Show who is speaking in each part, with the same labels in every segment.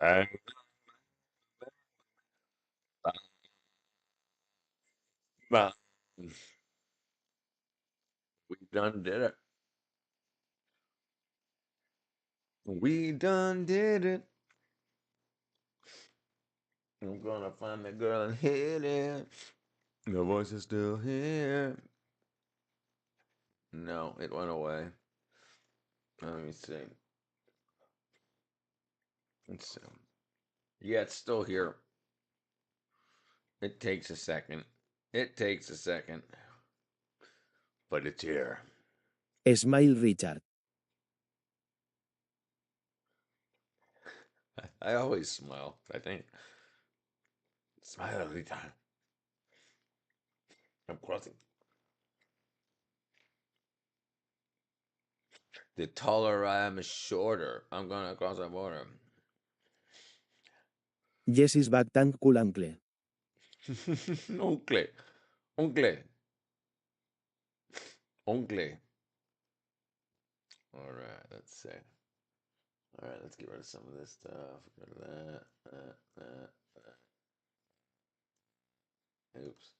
Speaker 1: Bang, bang. We done did it. We done did it. I'm gonna find the girl and hit it. The voice is still here. No, it went away. Let me see. Let's see. Yeah, it's still here. It takes a second. It takes a second. But it's here.
Speaker 2: Smile Richard.
Speaker 1: I always smile, I think. Smile every time. I'm crossing. The taller I am, the shorter. I'm gonna cross the border.
Speaker 2: Jessie's back tan cool uncle.
Speaker 1: Oncle. Oncle. Oncle. Alright, let's see. Alright, let's get rid of some of this stuff. Get rid of that. Oops.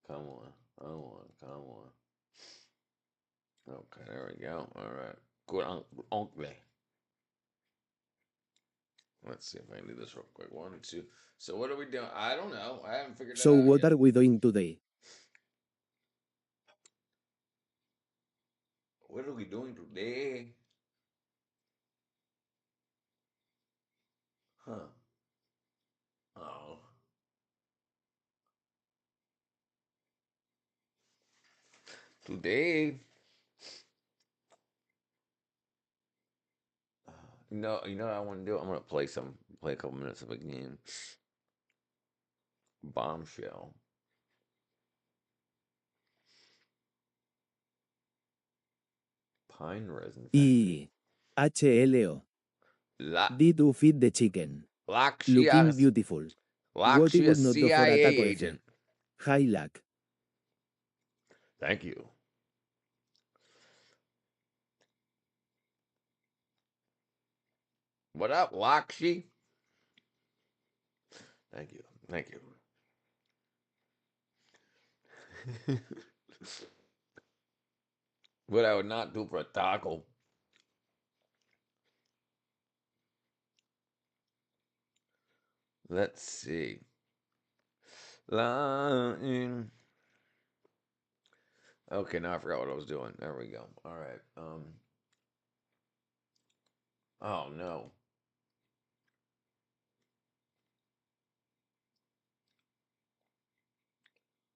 Speaker 1: Come on. Come on. Okay, there we go. Alright. Good uncle. Let's see if I can do this real quick. 1, 2. So what are we doing? I don't know. I haven't figured
Speaker 2: So
Speaker 1: that out
Speaker 2: what
Speaker 1: yet.
Speaker 2: are we doing today?
Speaker 1: What are we doing today? Huh. Oh. Today. You know what I want to do? I'm gonna play a couple minutes of a game. Bombshell. Pine resin factory.
Speaker 2: HLO.
Speaker 1: La
Speaker 2: Did you feed the chicken? Looking
Speaker 1: Lakshias.
Speaker 2: beautiful. What
Speaker 1: Lakshia
Speaker 2: would not do for a
Speaker 1: CIA
Speaker 2: taco F?
Speaker 1: agent.
Speaker 2: High luck.
Speaker 1: Thank you. What up, Lakshi? Thank you. Thank you. What I would not do for a taco. Let's see. Line. Okay, now I forgot what I was doing. There we go. All right. Oh no.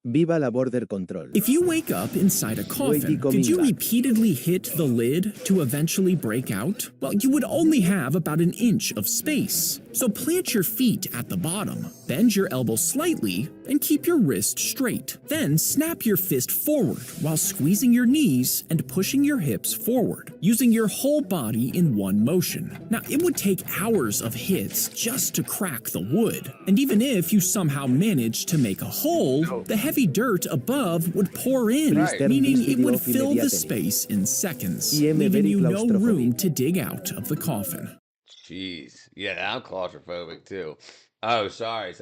Speaker 2: Viva la border control.
Speaker 3: If you wake up inside a coffin,
Speaker 2: coming
Speaker 3: could you
Speaker 2: back.
Speaker 3: repeatedly hit the lid to eventually break out? Well, you would only have about an inch of space. So plant your feet at the bottom, bend your elbow slightly, and keep your wrist straight. Then snap your fist forward while squeezing your knees and pushing your hips forward, using your whole body in one motion. Now, it would take hours of hits just to crack the wood. And even if you somehow managed to make a hole, the heavy dirt above would pour in,
Speaker 1: Right.
Speaker 3: meaning
Speaker 2: This
Speaker 3: it would
Speaker 2: video
Speaker 3: fill the
Speaker 2: immediately.
Speaker 3: space in seconds,
Speaker 2: I am
Speaker 3: leaving
Speaker 2: very
Speaker 3: you no
Speaker 2: claustrophobic.
Speaker 3: room to dig out of the coffin.
Speaker 1: Jeez. Yeah, I'm claustrophobic too. Oh, sorry.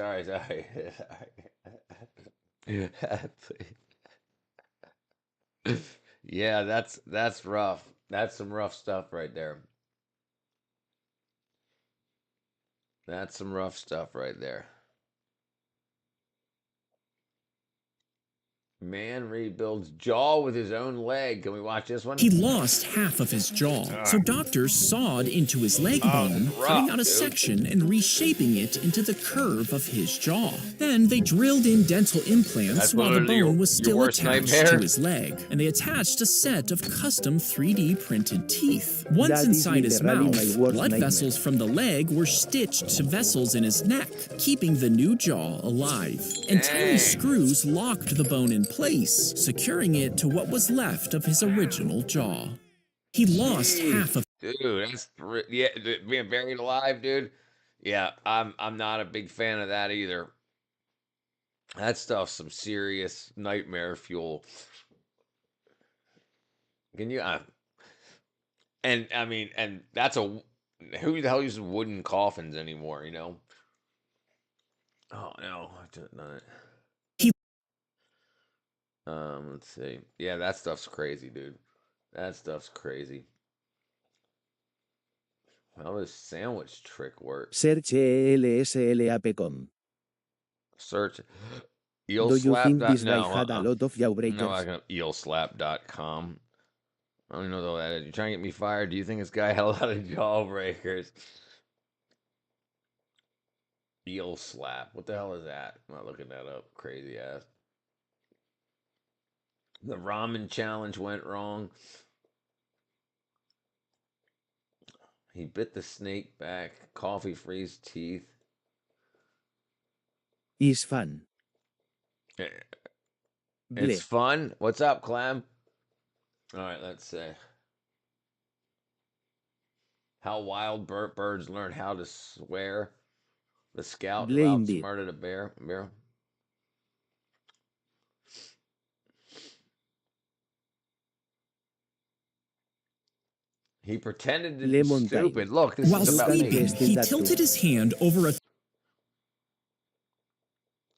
Speaker 1: Yeah, that's rough. That's some rough stuff right there. That's some rough stuff right there. Man rebuilds jaw with his own leg. Can we watch this one?
Speaker 3: He lost half of his jaw, so doctors sawed into his leg bone,
Speaker 1: rough,
Speaker 3: cutting out a
Speaker 1: dude.
Speaker 3: section and reshaping it into the curve of his jaw. Then they drilled in dental implants
Speaker 1: That's
Speaker 3: while the
Speaker 1: literally
Speaker 3: bone
Speaker 1: your-
Speaker 3: was
Speaker 1: your
Speaker 3: still
Speaker 1: worst
Speaker 3: attached
Speaker 1: nightmare?
Speaker 3: to his leg, and they attached a set of custom 3D printed teeth. Once
Speaker 2: That is
Speaker 3: inside his
Speaker 2: literally
Speaker 3: mouth,
Speaker 2: my worst
Speaker 3: blood
Speaker 2: nightmare.
Speaker 3: vessels from the leg were stitched to vessels in his neck, keeping the new jaw alive. And tiny
Speaker 1: Dang.
Speaker 3: screws locked the bone in place, securing it to what was left of his original jaw. He lost half of
Speaker 1: Dude, yeah, being buried alive, dude. Yeah, I'm not a big fan of that either. That stuff's some serious nightmare fuel. Can you? And I mean, and that's a who the hell uses wooden coffins anymore? You know? Oh no, I didn't know it.
Speaker 3: He
Speaker 1: Let's see. Yeah, that stuff's crazy, dude. That stuff's crazy. How does sandwich trick work?
Speaker 2: Search ELSLAP.com.
Speaker 1: Search
Speaker 2: Do you think this guy
Speaker 1: no,
Speaker 2: had a lot of jawbreakers?
Speaker 1: no, I can eelslap.com. I don't even know what that is. You trying to get me fired? Do you think this guy had a lot of jawbreakers? Eel slap. What the hell is that? I'm not looking that up. Crazy ass. The ramen challenge went wrong. He bit the snake back. Coffee freeze teeth.
Speaker 2: Is fun.
Speaker 1: It's fun. What's up, Clem? All right, let's see. How wild birds learn how to swear. The scout who outsmarted a bear. He pretended to be stupid. Look, this
Speaker 3: while
Speaker 1: is about
Speaker 3: sleeping,
Speaker 1: me.
Speaker 3: he tilted his hand over a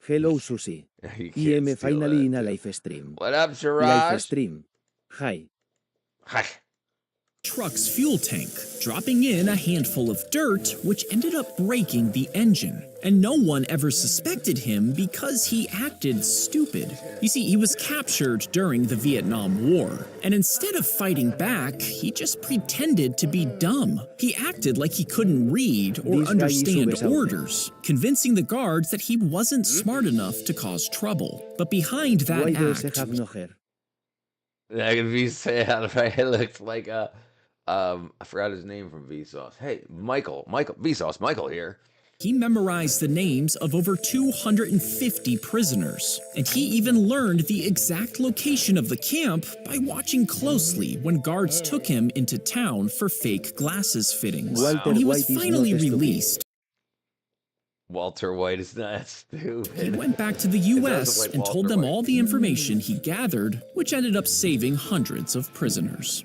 Speaker 2: Hello, Susie. I am finally in a live stream.
Speaker 1: What up, Siraj?
Speaker 2: Live stream. Hi.
Speaker 1: Hi.
Speaker 3: truck's fuel tank, dropping in a handful of dirt, which ended up breaking the engine. And no one ever suspected him because he acted stupid. You see, he was captured during the Vietnam War, and instead of fighting back, he just pretended to be dumb. He acted like he couldn't read or understand orders, convincing the guards that he wasn't smart enough to cause trouble. But behind that act,
Speaker 1: that could be sad, right? It looks like I forgot his name from Vsauce. Hey, Michael, Vsauce, Michael here.
Speaker 3: He memorized the names of over 250 prisoners, and he even learned the exact location of the camp by watching closely when guards took him into town for fake glasses fittings. When he was finally released,
Speaker 1: Walter White is not stupid.
Speaker 3: He went back to the U.S. and told them all the information he gathered, which ended up saving hundreds of prisoners.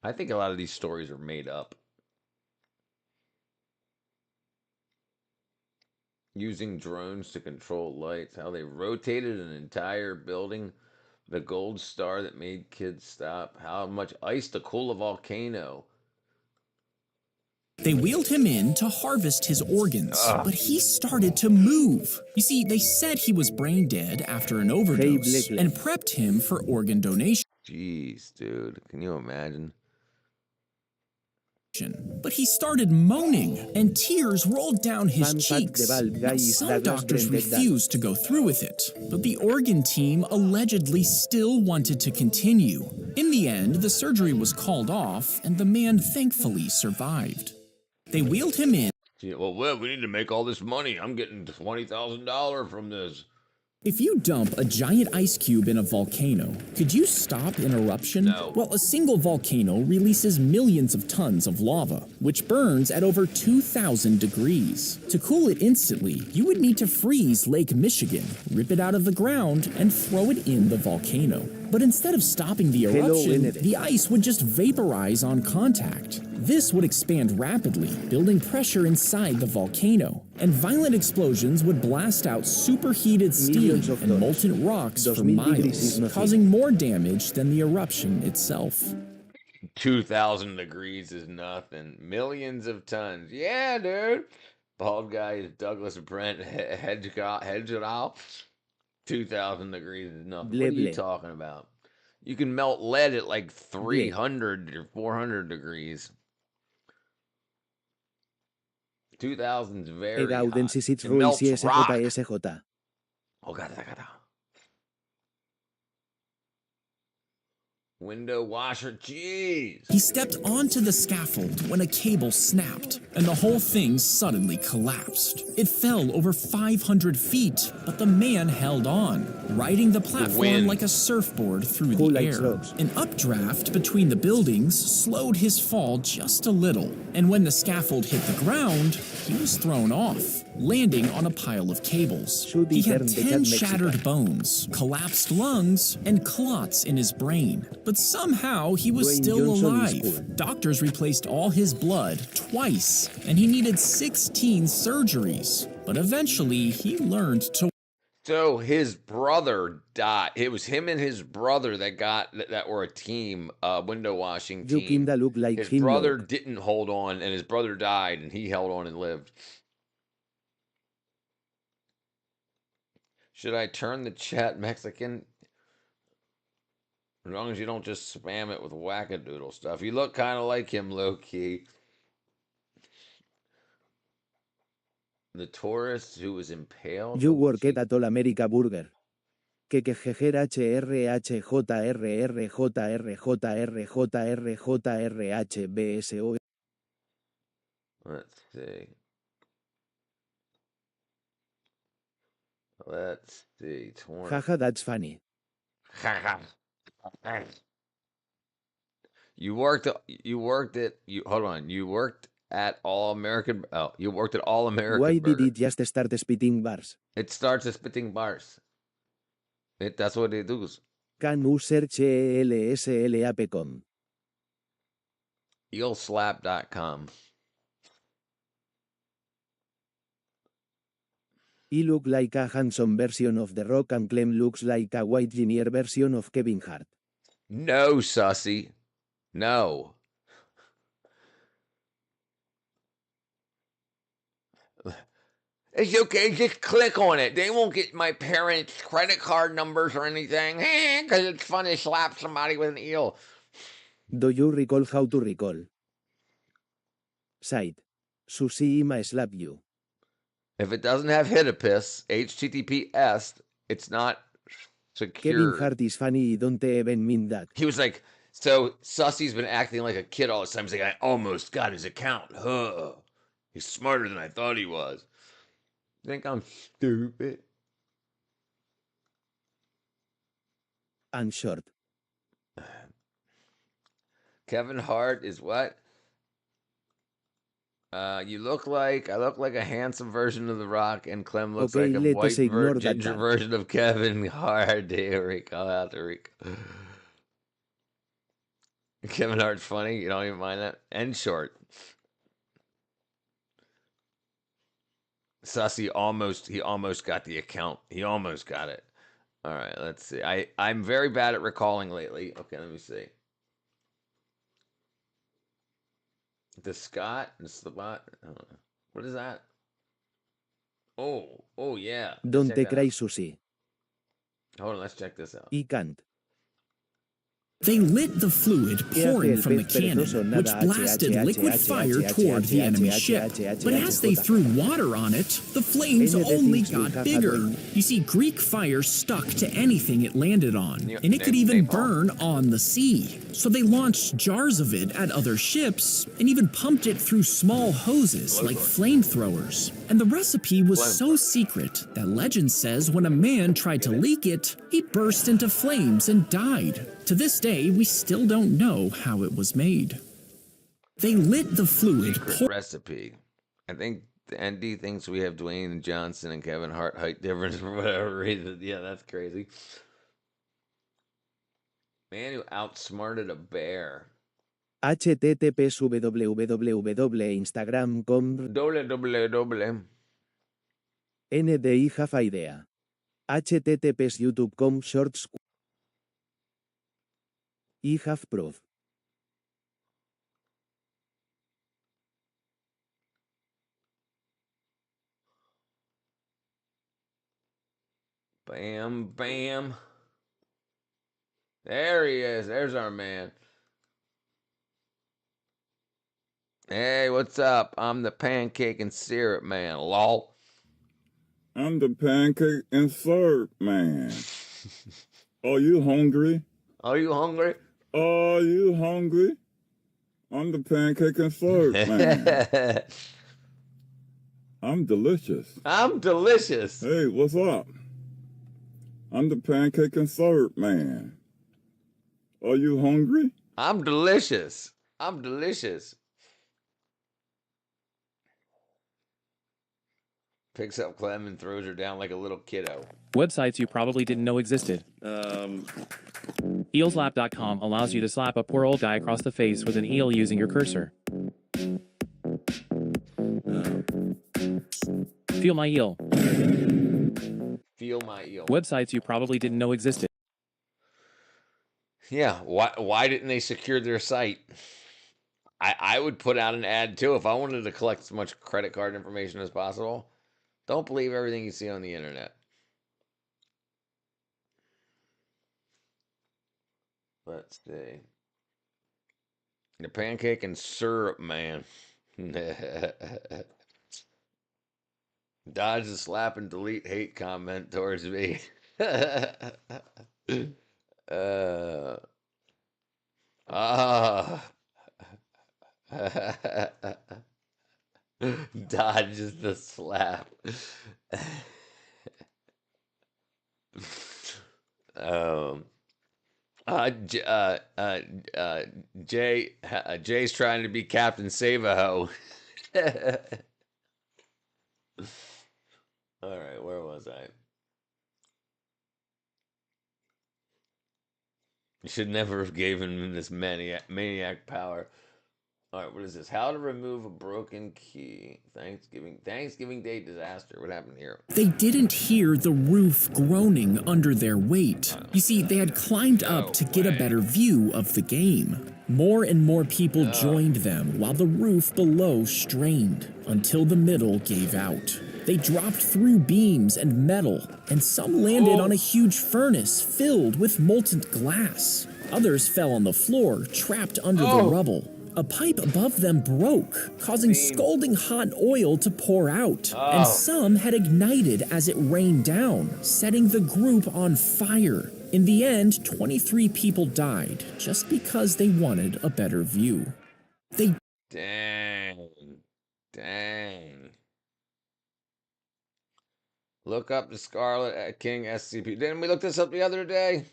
Speaker 1: I think a lot of these stories are made up. Using drones to control lights, how they rotated an entire building, the gold star that made kids stop, how much ice to cool a volcano.
Speaker 3: They wheeled him in to harvest his organs, but he started to move. You see, they said he was brain dead after an overdose and prepped him for organ donation.
Speaker 1: Jeez, dude, can you imagine?
Speaker 3: But he started moaning, and tears rolled down his cheeks. Now, some doctors refused to go through with it, but the organ team allegedly still wanted to continue. In the end, the surgery was called off, and the man thankfully survived. They wheeled him in.
Speaker 1: Well, we need to make all this money. I'm getting $20,000 from this.
Speaker 3: If you dump a giant ice cube in a volcano, could you stop an eruption?
Speaker 1: No.
Speaker 3: Well, a single volcano releases millions of tons of lava, which burns at over 2,000 degrees. To cool it instantly, you would need to freeze Lake Michigan, rip it out of the ground, and throw it in the volcano. But instead of stopping the eruption, the ice would just vaporize on contact. This would expand rapidly, building pressure inside the volcano, and violent explosions would blast out superheated steam and molten rocks for miles, causing more damage than the eruption itself.
Speaker 1: 2,000 degrees is nothing. Millions of tons. Yeah, dude. Bald guy is Douglas Brent Hedgerow. 2,000 degrees is nothing. What are you talking about? You can melt lead at like 300 or 400 degrees. 2,000 is very hot. It melts rock. Oh, God. Window washer, jeez.
Speaker 3: He stepped onto the scaffold when a cable snapped, and the whole thing suddenly collapsed. It fell over 500 feet, but the man held on, riding the platform like a surfboard through the air. An updraft between the buildings slowed his fall just a little, and when the scaffold hit the ground, he was thrown off. landing on a pile of cables.
Speaker 2: Should
Speaker 3: He had
Speaker 2: return the
Speaker 3: 10
Speaker 2: chat
Speaker 3: shattered
Speaker 2: Mexican.
Speaker 3: bones, collapsed lungs, and clots in his brain. But somehow he was
Speaker 2: Dwayne
Speaker 3: still
Speaker 2: Johnson is
Speaker 3: alive.
Speaker 2: cool.
Speaker 3: Doctors replaced all his blood twice, and he needed 16 surgeries. But eventually, he learned to
Speaker 1: So his brother died. It was him and his brother that were a team, window washing
Speaker 2: You
Speaker 1: team.
Speaker 2: kinda look like
Speaker 1: His
Speaker 2: him
Speaker 1: brother
Speaker 2: look.
Speaker 1: didn't hold on, and his brother died, and he held on and lived. Should I turn the chat Mexican? As long as you don't just spam it with wackadoodle stuff. You look kind of like him, low key. The tourist who was impaled.
Speaker 2: You
Speaker 1: Oh,
Speaker 2: work
Speaker 1: gee.
Speaker 2: at All America Burger. Que HRHJRJRJRJRJRJRJRHBSO.
Speaker 1: Let's see. Let's see.
Speaker 2: Haha, that's funny.
Speaker 1: You worked at you hold on. You worked at All American. Oh, you worked at All American
Speaker 2: Why did
Speaker 1: Burger.
Speaker 2: it just start spitting bars?
Speaker 1: It starts as spitting bars. That's what it does.
Speaker 2: Can you search ELSLAP.com?
Speaker 1: Eelslap.com.
Speaker 2: He look like a handsome version of The Rock and Clem looks like a white ginger version of Kevin Hart.
Speaker 1: No, sussy. No. It's okay, just click on it. They won't get my parents' credit card numbers or anything. Because it's fun to slap somebody with an eel.
Speaker 2: Do you recall how to recall? Site. Sushi Ima slap you.
Speaker 1: If it doesn't have Hitopus, HTTPS, it's not secure.
Speaker 2: Kevin Hart is funny, don't even mean that.
Speaker 1: He was like, so Sussy's been acting like a kid all the time. He's like, I almost got his account. Huh. He's smarter than I thought he was. Think I'm stupid?
Speaker 2: And short.
Speaker 1: Kevin Hart is what? I look like a handsome version of The Rock, and Clem looks
Speaker 2: Okay,
Speaker 1: like a
Speaker 2: let
Speaker 1: white
Speaker 2: us ignore that
Speaker 1: ginger
Speaker 2: part.
Speaker 1: version of Kevin Hart. Here we go, out there we go. Kevin Hart's funny. You don't even mind that. And short. Sussy almost got the account. He almost got it. All right, let's see. I'm very bad at recalling lately. Okay, let me see. The Scott and Slabot. What is that? Oh yeah. Let's
Speaker 2: Don't
Speaker 1: check that
Speaker 2: cry,
Speaker 1: out.
Speaker 2: Sushi.
Speaker 1: Hold on, let's check this out.
Speaker 2: He can't.
Speaker 3: They lit the fluid pouring from the cannon, which blasted liquid fire toward the enemy ship. But as they threw water on it, the flames only got bigger. You see, Greek fire stuck to anything it landed on, and it could even burn on the sea. So they launched jars of it at other ships, and even pumped it through small hoses like flamethrowers. And the recipe was so secret that legend says when a man tried to leak it, he burst into flames and died. To this day, we still don't know how it was made. They lit the fluid.
Speaker 1: Recipe. I think the ND thinks we have Dwayne Johnson and Kevin Hart height difference for whatever reason. Yeah, that's crazy. Man who outsmarted a bear.
Speaker 2: https www.instagram.com
Speaker 1: Double.
Speaker 2: NDI have idea. https youtube.com shorts I have proof.
Speaker 1: Bam, bam. There he is. There's our man. Hey, what's up? I'm the pancake and syrup man, lol.
Speaker 4: I'm the pancake and syrup man. Are you hungry?
Speaker 1: Are you hungry?
Speaker 4: Are you hungry? I'm the pancake and syrup man. I'm delicious.
Speaker 1: I'm delicious.
Speaker 4: Hey, what's up? I'm the pancake and syrup man. Are you hungry?
Speaker 1: I'm delicious. I'm delicious. Picks up Clem and throws her down like a little kiddo.
Speaker 5: Websites you probably didn't know existed. Eelslap.com allows you to slap a poor old guy across the face with an eel using your cursor. Feel my eel.
Speaker 1: Feel my eel.
Speaker 5: Websites you probably didn't know existed.
Speaker 1: Yeah, why didn't they secure their site? I would put out an ad too if I wanted to collect as much credit card information as possible. Don't believe everything you see on the internet. Let's see. The pancake and syrup man. Dodge the slap and delete hate comment towards me. Ah. Dodges the slap. Jay's trying to be Captain Save-A-Ho. All right, where was I? You should never have given him this maniac power. All right, what is this? How to remove a broken key. Thanksgiving Day disaster. What happened here?
Speaker 3: They didn't hear the roof groaning under their weight. You see, they had climbed up to get a better view of the game. More and more people joined them while the roof below strained until the middle gave out. They dropped through beams and metal, and some landed on a huge furnace filled with molten glass. Others fell on the floor, trapped under the rubble. A pipe above them broke, causing scalding hot oil to pour out, and some had ignited as it rained down, setting the group on fire. In the end, 23 people died just because they wanted a better view.
Speaker 1: Dang. Look up the Scarlet King SCP. Didn't we look this up the other day?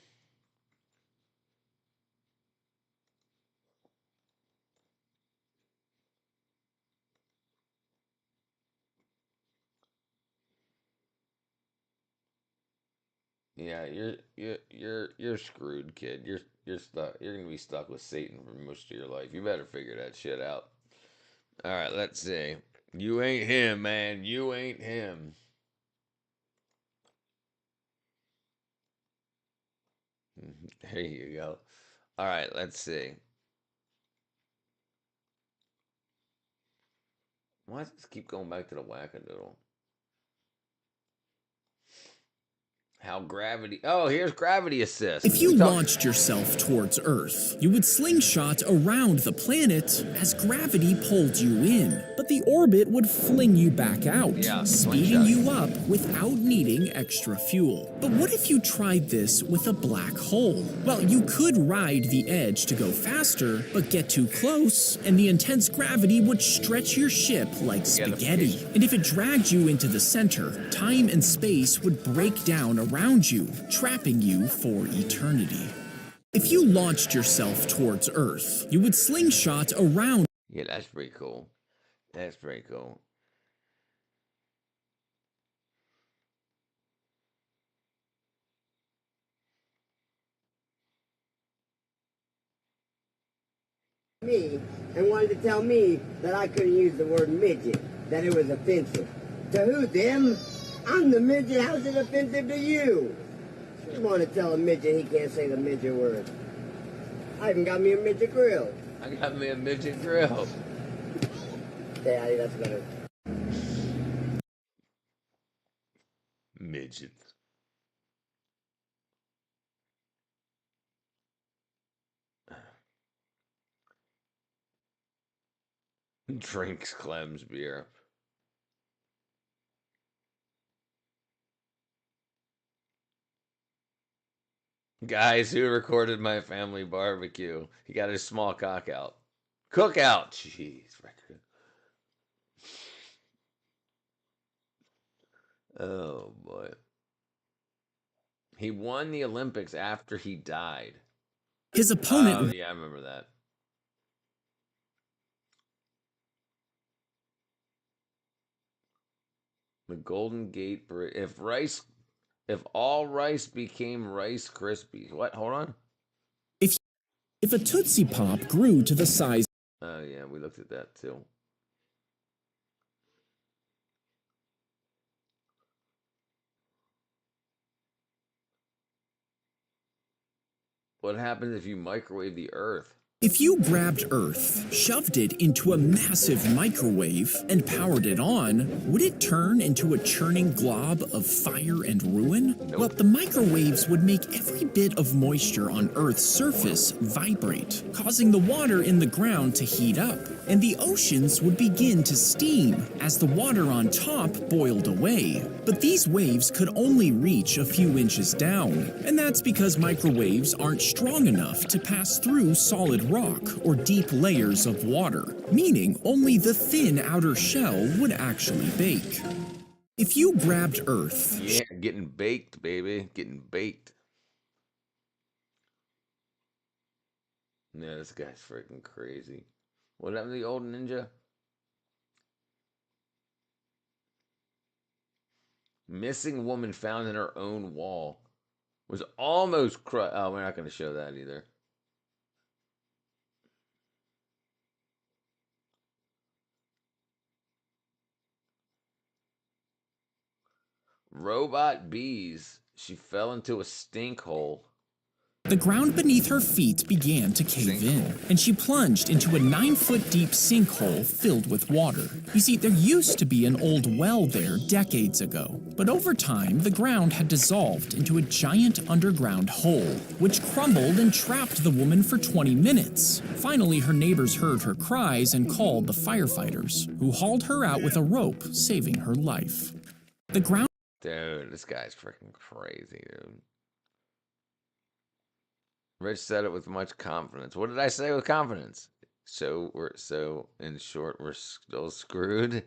Speaker 1: Yeah, you're screwed, kid. You're stuck. You're gonna be stuck with Satan for most of your life. You better figure that shit out. All right, let's see. You ain't him, man. You ain't him. There you go. All right, let's see. Why does this keep going back to the wackadoodle? How gravity... Oh, here's gravity assist.
Speaker 3: If you launched yourself towards Earth, you would slingshot around the planet as gravity pulled you in, but the orbit would fling you back out, speeding you up without needing extra fuel. But what if you tried this with a black hole? Well, you could ride the edge to go faster, but get too close, and the intense gravity would stretch your ship like spaghetti. And if it dragged you into the center, time and space would break down around you, trapping you for eternity. If you launched yourself towards Earth, you would slingshot around.
Speaker 1: Yeah, that's pretty cool. That's pretty cool.
Speaker 6: Me and wanted to tell me that I couldn't use the word midget, that it was offensive. To who, them? I'm the midget. How's it offensive to you? You want to tell a midget he can't say the midget word. I even got me a midget grill.
Speaker 1: I got me a midget grill.
Speaker 6: Daddy, that's better.
Speaker 1: Midget. Drinks Clem's beer. Guys, who recorded my family barbecue? He got his small cock out. Cookout! Jeez, record. Oh, boy. He won the Olympics after he died.
Speaker 3: His opponent.
Speaker 1: Oh, yeah, I remember that. The Golden Gate Bridge. If all rice became Rice Krispies. What? Hold on.
Speaker 3: If a Tootsie Pop grew to the size
Speaker 1: Oh yeah, we looked at that too. What happens if you microwave the Earth?
Speaker 3: If you grabbed Earth, shoved it into a massive microwave, and powered it on, would it turn into a churning glob of fire and ruin?
Speaker 1: Nope.
Speaker 3: Well, the microwaves would make every bit of moisture on Earth's surface vibrate, causing the water in the ground to heat up, and the oceans would begin to steam as the water on top boiled away. But these waves could only reach a few inches down, and that's because microwaves aren't strong enough to pass through solid rock or deep layers of water, meaning only the thin outer shell would actually bake. If you grabbed Earth,
Speaker 1: Yeah, getting baked, baby. Getting baked. Yeah, this guy's freaking crazy. What happened to the old ninja? Missing woman found in her own wall. Was almost crushed. Oh, we're not going to show that either. Robot bees. She fell into a stink hole.
Speaker 3: the ground beneath her feet began to cave in, and she plunged into a 9-foot deep sinkhole filled with water. You see, there used to be an old well there decades ago, but over time, the ground had dissolved into a giant underground hole, which crumbled and trapped the woman for 20 minutes. Finally, her neighbors heard her cries and called the firefighters, who hauled her out with a rope, saving her life. The ground
Speaker 1: Dude, this guy's freaking crazy, dude. Rich said it with much confidence. What did I say with confidence? In short, we're still screwed.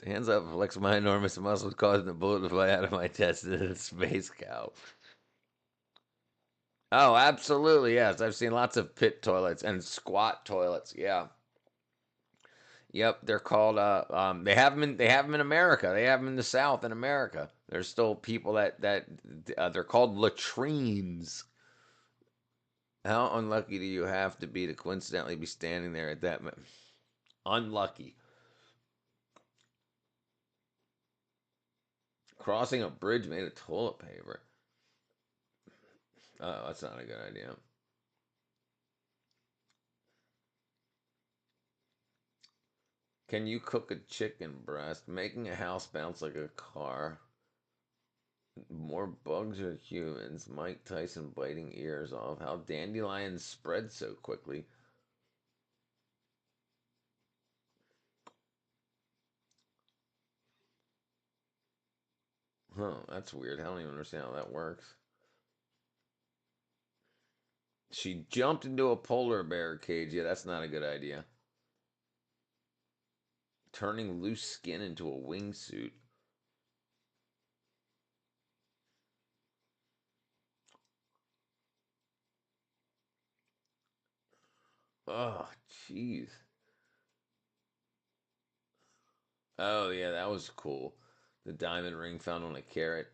Speaker 1: Hands up, flex my enormous muscles, causing the bullet to fly out of my chest into the space cow. Oh, absolutely, yes. I've seen lots of pit toilets and squat toilets. Yeah. Yep, they're called. They have them in America. They have them in the South in America. There's still people that they're called latrines. How unlucky do you have to be to coincidentally be standing there at that moment? Unlucky. Crossing a bridge made of toilet paper. Oh, that's not a good idea. Can you cook a chicken breast? Making a house bounce like a car. More bugs or humans? Mike Tyson biting ears off. How dandelions spread so quickly. Huh, that's weird. I don't even understand how that works. She jumped into a polar bear cage. Yeah, that's not a good idea. Turning loose skin into a wingsuit. Oh, jeez. Oh, yeah, that was cool. The diamond ring found on a carrot.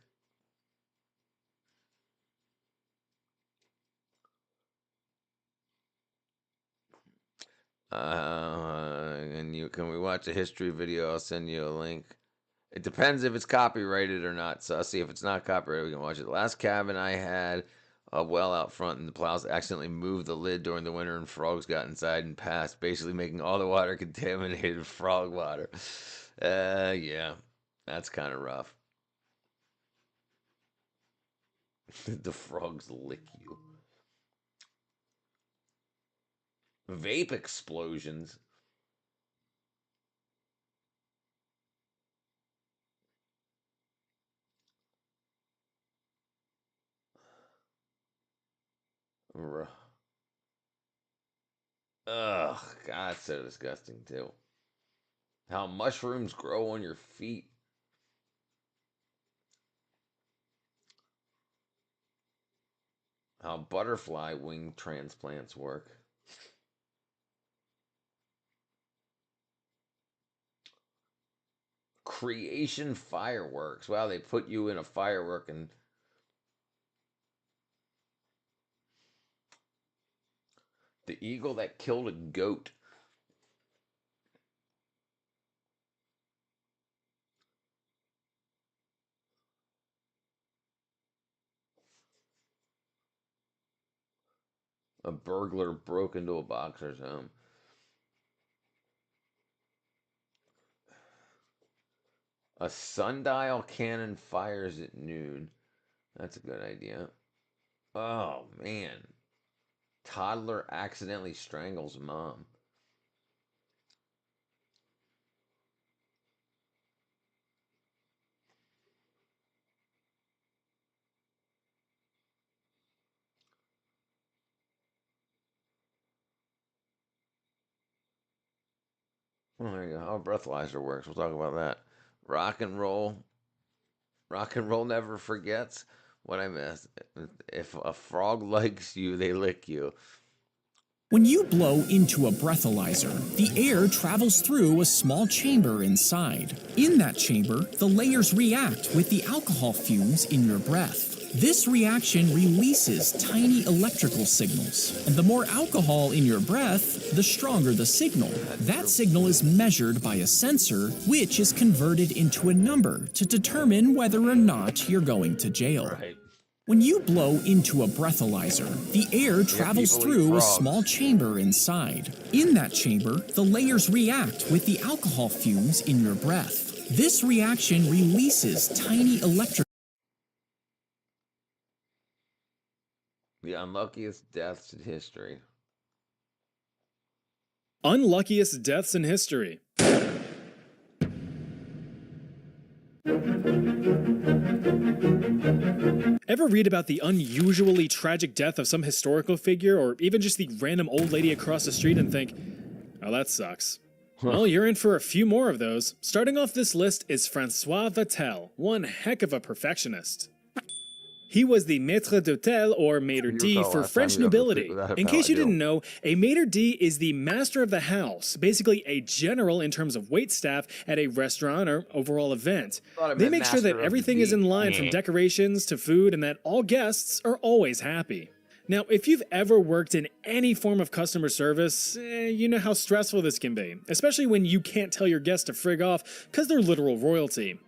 Speaker 1: And can we watch a history video? I'll send you a link. It depends if it's copyrighted or not. So I'll see if it's not copyrighted. We can watch it. The last cabin I had a well out front, and the plows accidentally moved the lid during the winter, and frogs got inside and passed, basically making all the water contaminated frog water. Yeah, that's kind of rough. The frogs lick you. Vape explosions. Ugh, God, it's so disgusting too. How mushrooms grow on your feet. How butterfly wing transplants work. creation fireworks. Wow, they put you in a firework and the eagle that killed a goat. A burglar broke into a boxer's home. A sundial cannon fires at noon. That's a good idea. Oh, man. Toddler accidentally strangles mom. Well, there you go. How a breathalyzer works. We'll talk about that. Rock and roll. Rock and roll never forgets. What I missed. If a frog likes you, they lick you.
Speaker 3: When you blow into a breathalyzer, the air travels through a small chamber inside. In that chamber, the layers react with the alcohol fumes in your breath. This reaction releases tiny electrical signals, and the more alcohol in your breath, the stronger the signal. That signal is measured by a sensor, which is converted into a number to determine whether or not you're going to jail.
Speaker 1: Right.
Speaker 3: When you blow into a breathalyzer, the air travels through a small chamber inside. In that chamber, the layers react with the alcohol fumes in your breath. This reaction releases tiny electric.
Speaker 1: The unluckiest deaths in history.
Speaker 7: Unluckiest deaths in history. Ever read about the unusually tragic death of some historical figure, or even just the random old lady across the street and think, oh, that sucks? Well, you're in for a few more of those. Starting off this list is Francois Vatel, one heck of a perfectionist. He was the maître d'hôtel, or maître d', for French nobility. In case you didn't know, a maître d' is the master of the house, basically a general in terms of waitstaff at a restaurant or overall event. They make sure that everything is in line from decorations to food and that all guests are always happy. Now, if you've ever worked in any form of customer service, you know how stressful this can be, especially when you can't tell your guests to frig off because they're literal royalty.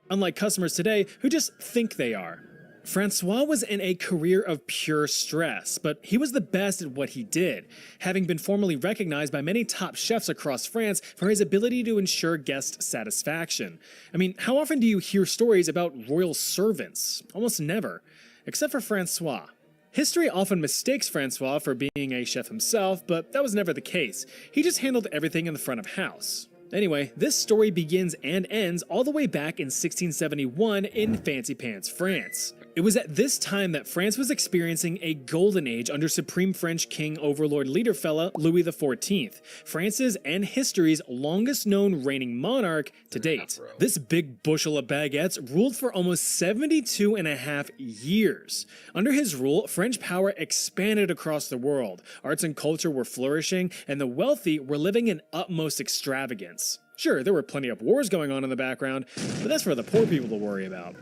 Speaker 7: Unlike customers today who just think they are. Francois was in a career of pure stress, but he was the best at what he did, having been formally recognized by many top chefs across France for his ability to ensure guest satisfaction. I mean, how often do you hear stories about royal servants? Almost never, except for Francois. History often mistakes Francois for being a chef himself, but that was never the case. He just handled everything in the front of house. Anyway, this story begins and ends all the way back in 1671 in Fancy Pants, France. It was at this time that France was experiencing a golden age under Supreme French King Overlord Leader fella Louis XIV, France's and history's longest known reigning monarch to date. This big bushel of baguettes ruled for almost 72 and a half years. Under his rule, French power expanded across the world, arts and culture were flourishing, and the wealthy were living in utmost extravagance. Sure, there were plenty of wars going on in the background, but that's for the poor people to worry about.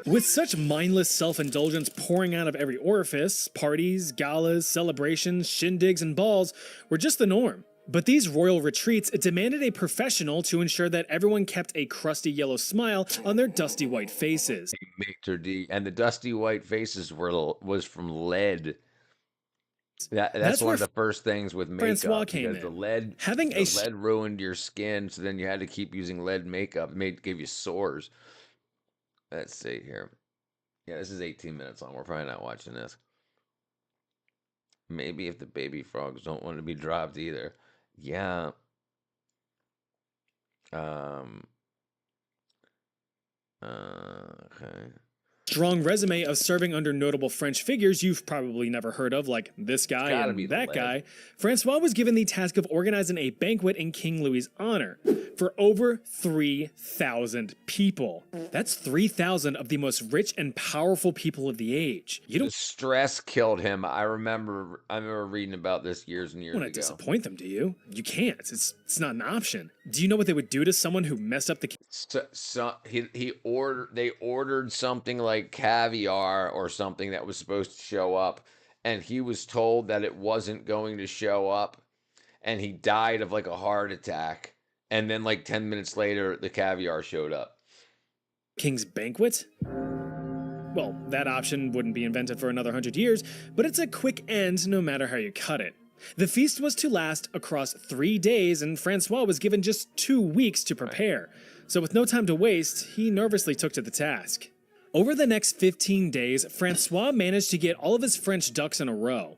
Speaker 7: With such mindless self-indulgence pouring out of every orifice, parties, galas, celebrations, shindigs, and balls were just the norm. But these royal retreats demanded a professional to ensure that everyone kept a crusty yellow smile on their dusty white faces.
Speaker 1: Maitre d', and the dusty white faces was from lead. That's one of the first things with makeup.
Speaker 7: Francois came in.
Speaker 1: The lead ruined your skin, so then you had to keep using lead makeup. It gave you sores. Let's see here. Yeah, this is 18 minutes long. We're probably not watching this. Maybe if the baby frogs don't want to be dropped either. Yeah. Okay.
Speaker 7: strong resume of serving under notable French figures you've probably never heard of, like this guy
Speaker 1: gotta
Speaker 7: and
Speaker 1: be the
Speaker 7: that
Speaker 1: lead.
Speaker 7: guy, Francois was given the task of organizing a banquet in King Louis's honor for over 3,000 people. That's 3,000 of the most rich and powerful people of the age. You
Speaker 1: The
Speaker 7: don't
Speaker 1: stress killed him. I remember reading about this years and years
Speaker 7: want to
Speaker 1: ago.
Speaker 7: disappoint them, do you? You can't. It's not an option. Do you know what they would do to someone who messed up the
Speaker 1: They ordered something like caviar or something that was supposed to show up, and he was told that it wasn't going to show up, and he died of like a heart attack. And then like 10 minutes later, the caviar showed up.
Speaker 7: king's banquet? Well, that option wouldn't be invented for another 100 years, but it's a quick end no matter how you cut it. The feast was to last across 3 days, and Francois was given just 2 weeks to prepare. So with no time to waste, he nervously took to the task. Over the next 15 days, Francois managed to get all of his French ducks in a row.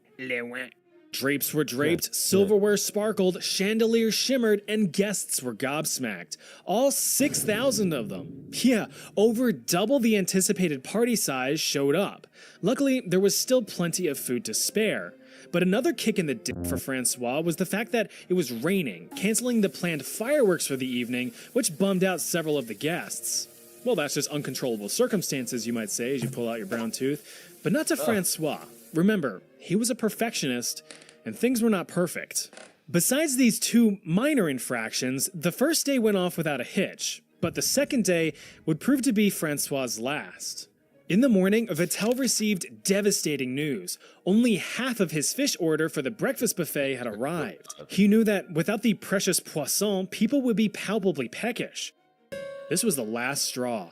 Speaker 7: Drapes were draped, silverware sparkled, chandeliers shimmered, and guests were gobsmacked. All 6,000 of them. Yeah, over double the anticipated party size showed up. Luckily, there was still plenty of food to spare. But another kick in the dick for Francois was the fact that it was raining, canceling the planned fireworks for the evening, which bummed out several of the guests. Well, that's just uncontrollable circumstances, you might say, as you pull out your brown tooth. But not to Francois. Remember, he was a perfectionist, and things were not perfect. Besides these 2 minor infractions, the first day went off without a hitch, but the second day would prove to be Francois' last. In the morning, Vittel received devastating news. Only half of his fish order for the breakfast buffet had arrived. He knew that without the precious poisson, people would be palpably peckish. This was the last straw.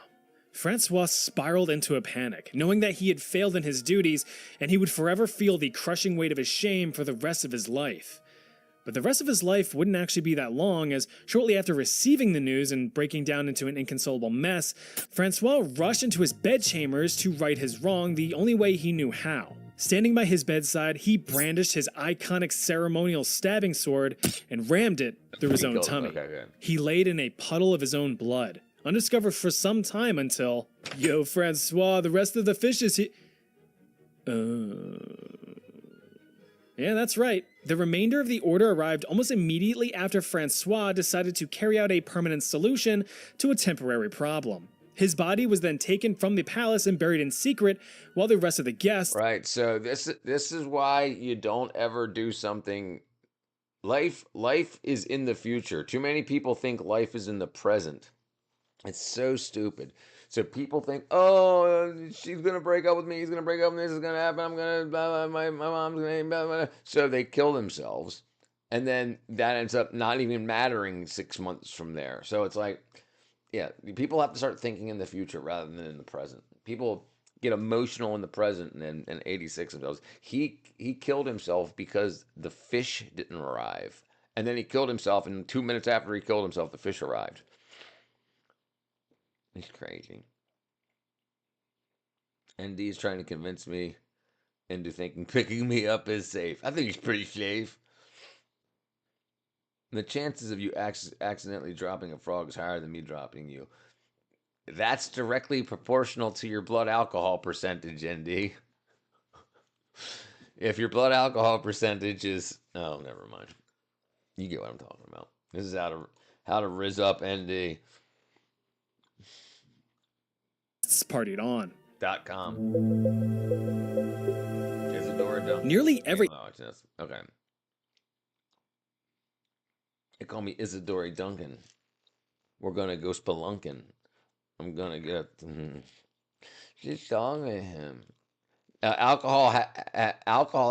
Speaker 7: Francois spiraled into a panic, knowing that he had failed in his duties and he would forever feel the crushing weight of his shame for the rest of his life. But the rest of his life wouldn't actually be that long, as shortly after receiving the news and breaking down into an inconsolable mess, Francois rushed into his bedchambers to right his wrong the only way he knew how. Standing by his bedside, he brandished his iconic ceremonial stabbing sword and rammed it through his own tummy. He laid in a puddle of his own blood, undiscovered for some time until, "Yo, Francois, the rest of the fish is here." Yeah, that's right. The remainder of the order arrived almost immediately after Francois decided to carry out a permanent solution to a temporary problem. His body was then taken from the palace and buried in secret, while the rest of the guests...
Speaker 1: Right, so this is why you don't ever do something. Life is in the future. Too many people think life is in the present. It's so stupid. So people think, oh, she's gonna break up with me. He's gonna break up with me. This is gonna happen. I'm gonna blah, blah, my mom's gonna blah, blah. So they kill themselves, and then that ends up not even mattering 6 months from there. So it's like, yeah, people have to start thinking in the future rather than in the present. People get emotional in the present and 86 themselves. He killed himself because the fish didn't arrive, and then he killed himself. And 2 minutes after he killed himself, the fish arrived. He's crazy. And he's trying to convince me into thinking picking me up is safe. I think he's pretty safe. The chances of you accidentally dropping a frog is higher than me dropping you. That's directly proportional to your blood alcohol percentage, ND. If your blood alcohol percentage is... Oh, never mind. You get what I'm talking about. This is how to rizz up ND.
Speaker 7: partied on.
Speaker 1: .com. Isadora Duncan.
Speaker 7: Nearly every...
Speaker 1: Oh, okay. They call me Isadora Duncan. We're gonna go spelunking. I'm gonna get... She's talking to him. Alcohol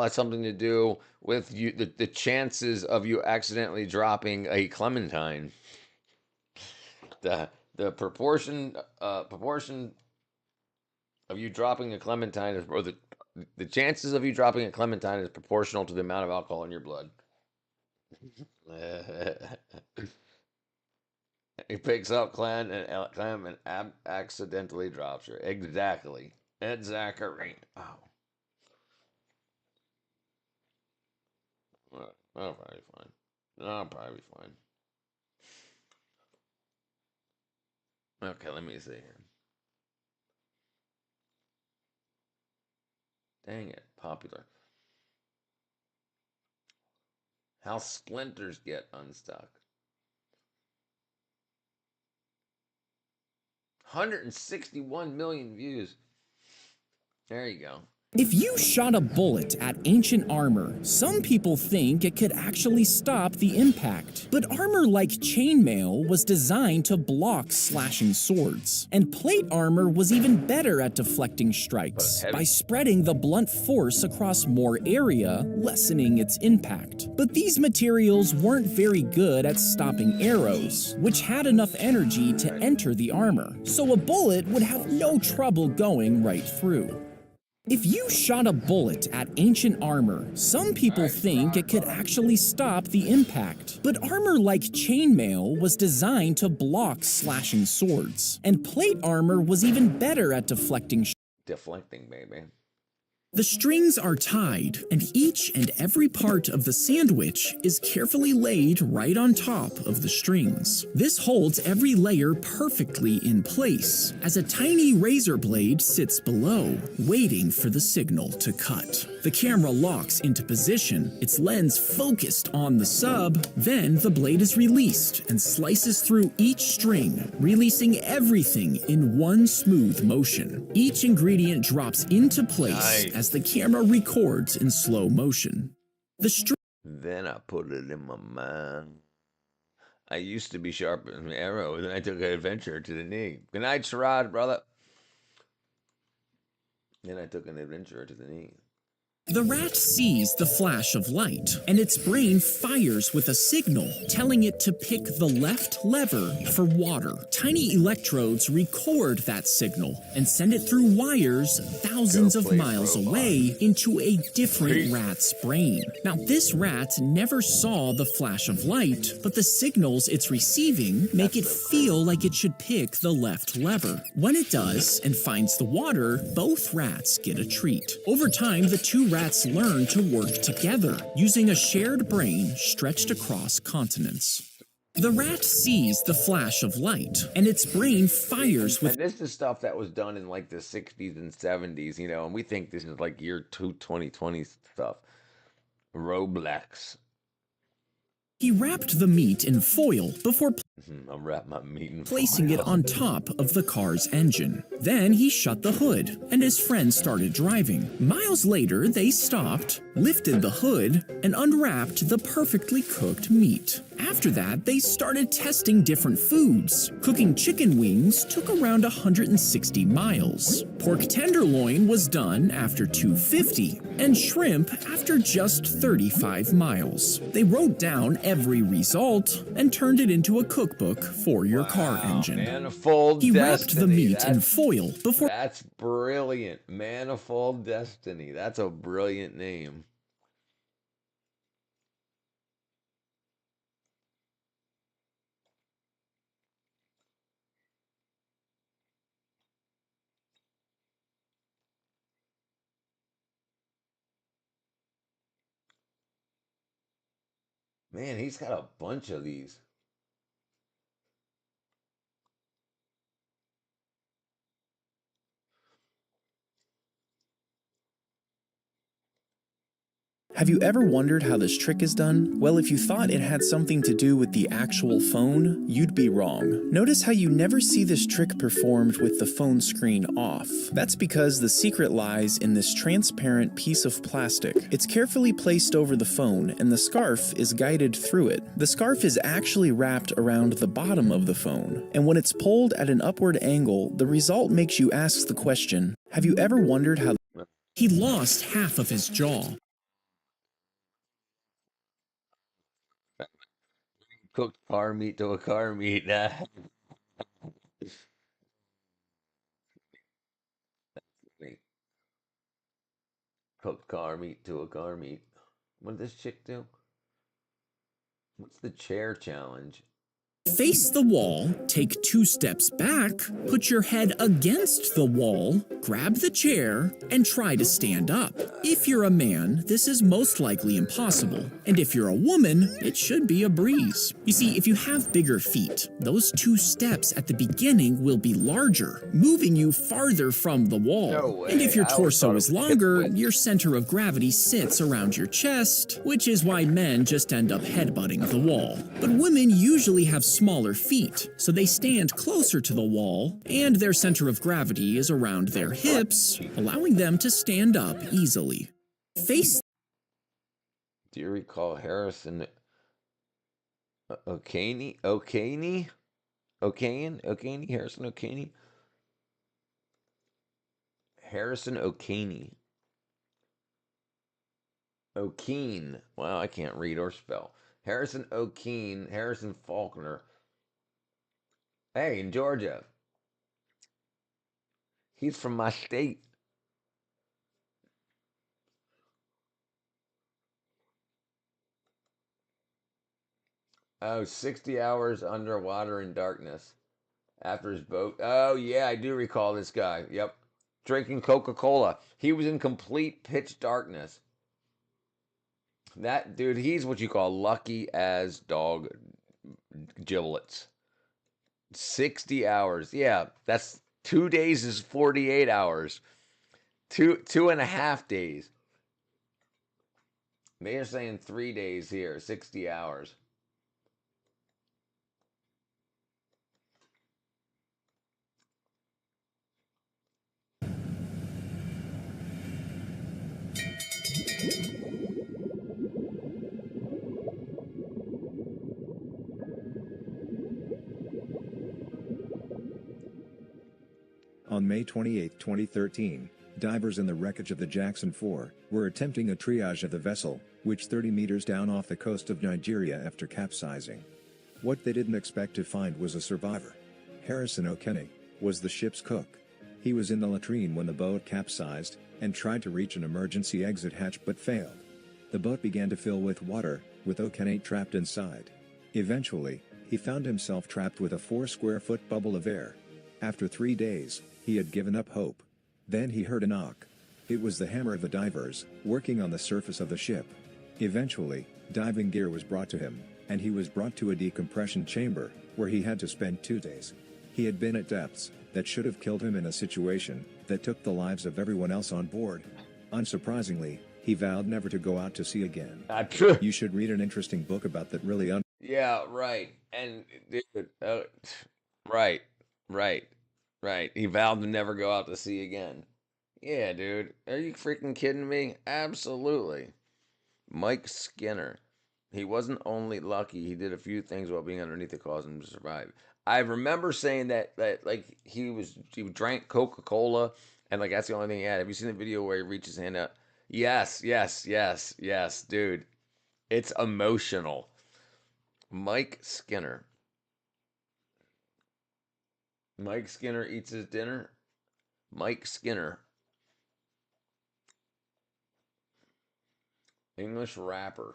Speaker 1: has something to do with you. The chances of you accidentally dropping a clementine. The proportion of you dropping a clementine is, or the chances of you dropping a clementine is proportional to the amount of alcohol in your blood. He picks up Clem and accidentally drops her. Exactly. Oh. I'll probably be fine. I'll probably be fine. Okay, let me see here. Dang it, popular. How splinters get unstuck. 161 million views. There you go.
Speaker 3: If you shot a bullet at ancient armor, some people think it could actually stop the impact. But armor like chainmail was designed to block slashing swords. And plate armor was even better at deflecting strikes by spreading the blunt force across more area, lessening its impact. But these materials weren't very good at stopping arrows, which had enough energy to enter the armor. So a bullet would have no trouble going right through. If you shot a bullet at ancient armor, some people think it could actually stop the impact. But armor like chainmail was designed to block slashing swords. And plate armor was even better at deflecting.
Speaker 1: Deflecting, baby.
Speaker 3: The strings are tied, and each and every part of the sandwich is carefully laid right on top of the strings. This holds every layer perfectly in place, as a tiny razor blade sits below, waiting for the signal to cut. The camera locks into position, its lens focused on the sub, then the blade is released and slices through each string, releasing everything in one smooth motion. Each ingredient drops into place as the camera records in slow motion.
Speaker 1: Then I put it in my mind. I used to be sharp as an arrow, then I took an adventure to the knee. Good night, Sherrod, brother. Then I took an adventure to the knee.
Speaker 3: The rat sees the flash of light, and its brain fires with a signal, telling it to pick the left lever for water. Tiny electrodes record that signal and send it through wires thousands of miles away into a different rat's brain. Now, this rat never saw the flash of light, but the signals it's receiving make it feel like it should pick the left lever. When it does and finds the water, both rats get a treat. Over time, the two rats learn to work together, using a shared brain stretched across continents. The rat sees the flash of light, and its brain fires with...
Speaker 1: And this is stuff that was done in like the 60s and 70s, you know, and we think this is like year 2020 stuff. Roblox.
Speaker 3: He wrapped the meat in foil before
Speaker 1: I'll wrap my meat in
Speaker 3: placing
Speaker 1: foil.
Speaker 3: it on top of the car's engine. Then he shut the hood, and his friend started driving. Miles later, they stopped, lifted the hood, and unwrapped the perfectly cooked meat. After that, they started testing different foods. Cooking chicken wings took around 160 miles. Pork tenderloin was done after 250, and shrimp after just 35 miles. They wrote down every result and turned it into a cookbook for your car engine.
Speaker 1: Manifold
Speaker 3: He
Speaker 1: Destiny.
Speaker 3: wrapped the meat in foil before...
Speaker 1: That's brilliant. Manifold Destiny. That's a brilliant name. Man, he's got a bunch of these.
Speaker 2: Have you ever wondered how this trick is done? Well, if you thought it had something to do with the actual phone, you'd be wrong. Notice how you never see this trick performed with the phone screen off. That's because the secret lies in this transparent piece of plastic. It's carefully placed over the phone, and the scarf is guided through it. The scarf is actually wrapped around the bottom of the phone, and when it's pulled at an upward angle, the result makes you ask the question, have you ever wondered how...
Speaker 3: He lost half of his jaw.
Speaker 1: Cooked car meat to a car meat. Cooked car meat to a car meat. What did this chick do? What's the chair challenge?
Speaker 3: Face the wall, take 2 steps back, put your head against the wall, grab the chair, and try to stand up. If you're a man, this is most likely impossible, and if you're a woman, it should be a breeze. You see, if you have bigger feet, those 2 steps at the beginning will be larger, moving you farther from the wall.
Speaker 1: No way.
Speaker 3: And if your
Speaker 1: I always
Speaker 3: torso
Speaker 1: thought
Speaker 3: is
Speaker 1: it was
Speaker 3: longer,
Speaker 1: hip width.
Speaker 3: your center of gravity sits around your chest, which is why men just end up headbutting the wall. But women usually have smaller feet, so they stand closer to the wall, and their center of gravity is around their hips, allowing them to stand up easily. Face
Speaker 1: Do you recall Harrison O'Kaney? Harrison O'Kaney? Harrison O'Kaney. O'Keen. Wow, I can't read or spell. Harrison O'Keen, Harrison Faulkner. Hey, in Georgia. He's from my state. Oh, 60 hours underwater in darkness after his boat. Oh, yeah, I do recall this guy. Yep. Drinking Coca-Cola. He was in complete pitch darkness. That dude, he's what you call lucky as dog giblets. 60 hours. Yeah, that's 2 days is 48 hours. 2.5 days. They are saying 3 days here, 60 hours.
Speaker 8: On May 28, 2013, divers in the wreckage of the Jackson 4 were attempting a triage of the vessel, which 30 meters down off the coast of Nigeria after capsizing. What they didn't expect to find was a survivor. Harrison O'Kenny was the ship's cook. He was in the latrine when the boat capsized and tried to reach an emergency exit hatch but failed. The boat began to fill with water, with O'Kenny trapped inside. Eventually, he found himself trapped with a 4-square-foot bubble of air. After 3 days, he had given up hope. Then he heard a knock. It was the hammer of the divers, working on the surface of the ship. Eventually, diving gear was brought to him, and he was brought to a decompression chamber, where he had to spend 2 days. He had been at depths that should have killed him in a situation that took the lives of everyone else on board. Unsurprisingly, he vowed never to go out to sea again.
Speaker 1: True.
Speaker 8: You should read an interesting book about that really
Speaker 1: Yeah, right. And dude, right. He vowed to never go out to sea again. Yeah, dude. Are you freaking kidding me? Absolutely. Mike Skinner. He wasn't only lucky, he did a few things while being underneath that caused him to survive. I remember saying that like he drank Coca-Cola and like that's the only thing he had. Have you seen the video where he reaches his hand out? Yes, dude. It's emotional. Mike Skinner. Mike Skinner eats his dinner. Mike Skinner. English rapper.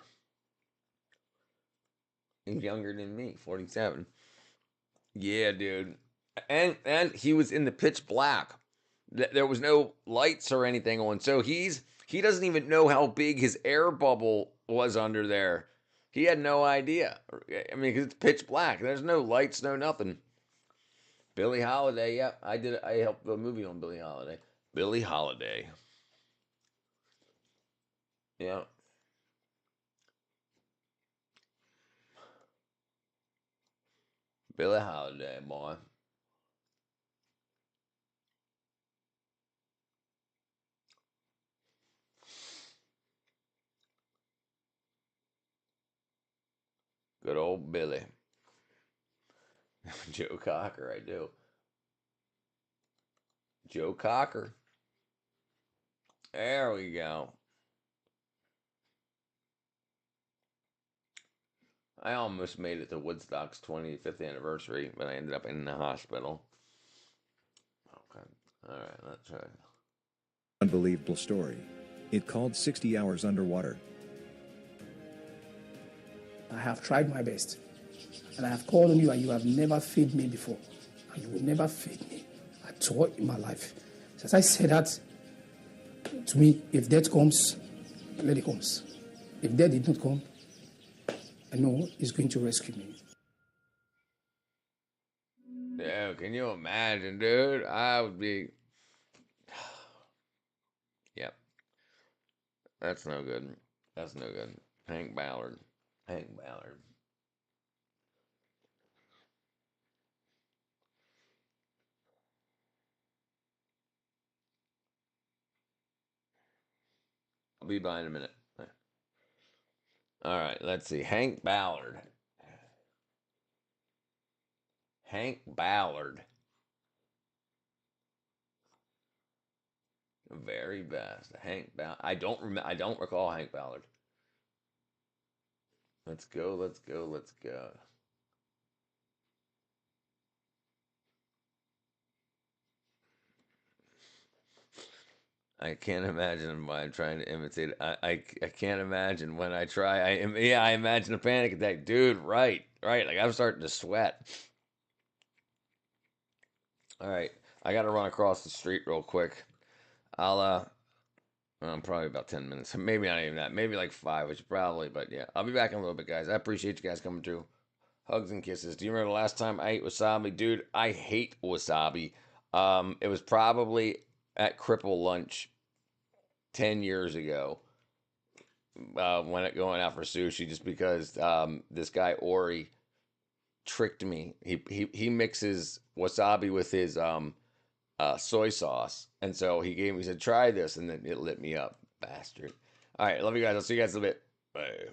Speaker 1: He's younger than me, 47. Yeah, dude. And he was in the pitch black. There was no lights or anything on. So he doesn't even know how big his air bubble was under there. He had no idea. I mean, 'cause it's pitch black. There's no lights, no nothing. Billie Holiday, yep. I helped the movie on Billie Holiday. Billie Holiday. Yeah. Billie Holiday, boy. Good old Billy. Joe Cocker, I do. Joe Cocker. There we go. I almost made it to Woodstock's 25th anniversary, but I ended up in the hospital. Okay. Alright, let's try.
Speaker 8: unbelievable story. It called 60 hours underwater.
Speaker 9: I have tried my best And I have called on you and you have never failed me before. And you will never fail me at all in my life. So as I said that, to me, if death comes, let it come. If death did not come, I know he's going to rescue me.
Speaker 1: Yeah, can you imagine, dude? I would be. Yep. That's no good. That's no good. Hank Ballard. Hank Ballard. I'll be by in a minute. All right, let's see. Hank Ballard. Hank Ballard. Very best. Hank Ballard. I don't recall Hank Ballard. Let's go. Let's go. Let's go. I can't imagine why I'm trying to imitate. I can't imagine when I try. I imagine a panic attack, dude. Right, right. Like I'm starting to sweat. All right, I got to run across the street real quick. I'm probably about 10 minutes. Maybe not even that. Maybe like 5, which probably. But yeah, I'll be back in a little bit, guys. I appreciate you guys coming through. Hugs and kisses. Do you remember the last time I ate wasabi, dude? I hate wasabi. It was probably at Cripple Lunch 10 years ago. When it going out for sushi, just because this guy Ori tricked me. He mixes wasabi with his soy sauce, and so he said try this, and then it lit me up, bastard. All right, love you guys. I'll see you guys in a bit. Bye.